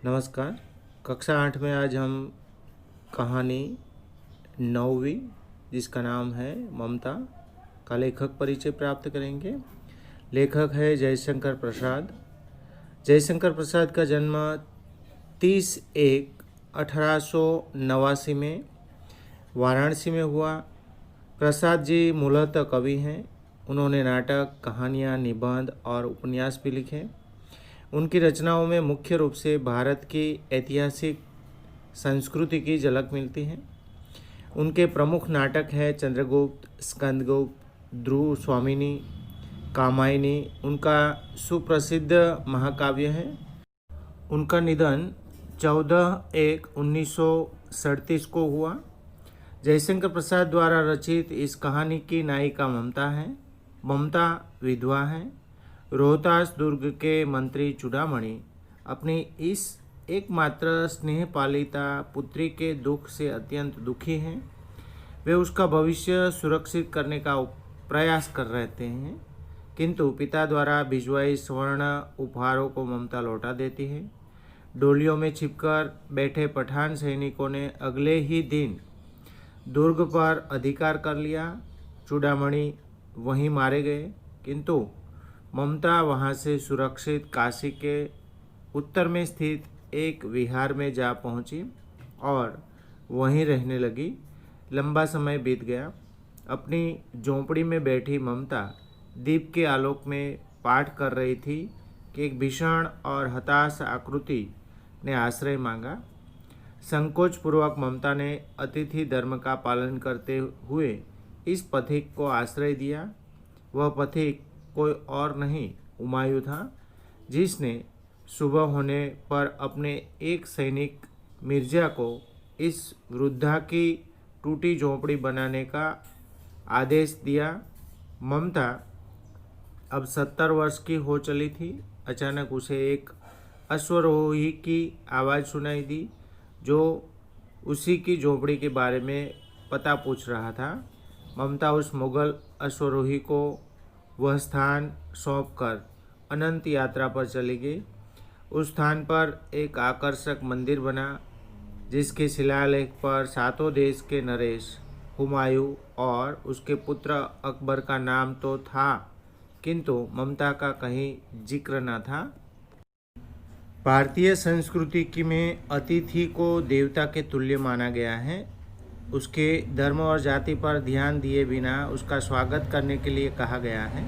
नमस्कार। कक्षा 8 में आज हम कहानी 9वीं जिसका नाम है ममता का लेखक परिचय प्राप्त करेंगे। लेखक है जयशंकर प्रसाद। जयशंकर प्रसाद का जन्म 30/1/1889 में वाराणसी में हुआ। प्रसाद जी मूलतः कवि हैं। उन्होंने नाटक, कहानियाँ, निबंध और उपन्यास भी लिखे। उनकी रचनाओं में मुख्य रूप से भारत की ऐतिहासिक संस्कृति की झलक मिलती है। उनके प्रमुख नाटक हैं चंद्रगुप्त, स्कंदगुप्त, ध्रुव स्वामिनी, कामायनी उनका सुप्रसिद्ध महाकाव्य है। उनका निधन 14/1/1937 को हुआ। जयशंकर प्रसाद द्वारा रचित इस कहानी की नायिका ममता है। ममता विधवा है। रोहतास दुर्ग के मंत्री चूड़ामणि अपनी इस एकमात्र स्नेहपालिता पुत्री के दुख से अत्यंत दुखी हैं। वे उसका भविष्य सुरक्षित करने का प्रयास कर रहे हैं, किंतु पिता द्वारा भिजवाई स्वर्ण उपहारों को ममता लौटा देती है। डोलियों में छिपकर बैठे पठान सैनिकों ने अगले ही दिन दुर्ग पर अधिकार कर लिया। चूड़ामणि वहीं मारे गए, किंतु ममता वहां से सुरक्षित काशी के उत्तर में स्थित एक विहार में जा पहुंची और वहीं रहने लगी। लंबा समय बीत गया। अपनी झोंपड़ी में बैठी ममता दीप के आलोक में पाठ कर रही थी कि एक भीषण और हताश आकृति ने आश्रय मांगा। संकोचपूर्वक ममता ने अतिथि धर्म का पालन करते हुए इस पथिक को आश्रय दिया। वह पथिक कोई और नहीं हुमायूं था, जिसने सुबह होने पर अपने एक सैनिक मिर्जा को इस वृद्धा की टूटी झोंपड़ी बनाने का आदेश दिया। ममता अब 70 वर्ष की हो चली थी। अचानक उसे एक अश्वरोही की आवाज़ सुनाई दी, जो उसी की झोंपड़ी के बारे में पता पूछ रहा था। ममता उस मुगल अश्वरोही को वह स्थान सौंपकर अनंत यात्रा पर चली गई। उस स्थान पर एक आकर्षक मंदिर बना, जिसके शिलालेख पर 7 देश के नरेश, हुमायूं और उसके पुत्र अकबर का नाम तो था, किंतु ममता का कहीं जिक्र न था। भारतीय संस्कृति में अतिथि को देवता के तुल्य माना गया है। उसके धर्म और जाति पर ध्यान दिए बिना उसका स्वागत करने के लिए कहा गया है।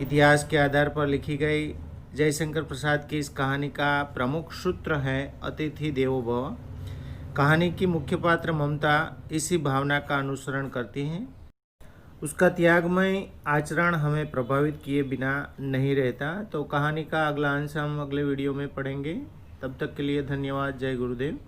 इतिहास के आधार पर लिखी गई जयशंकर प्रसाद की इस कहानी का प्रमुख सूत्र है अतिथि देवो भव। कहानी की मुख्य पात्र ममता इसी भावना का अनुसरण करती हैं। उसका त्यागमय आचरण हमें प्रभावित किए बिना नहीं रहता। तो कहानी का अगला अंश हम अगले वीडियो में पढ़ेंगे। तब तक के लिए धन्यवाद। जय गुरुदेव।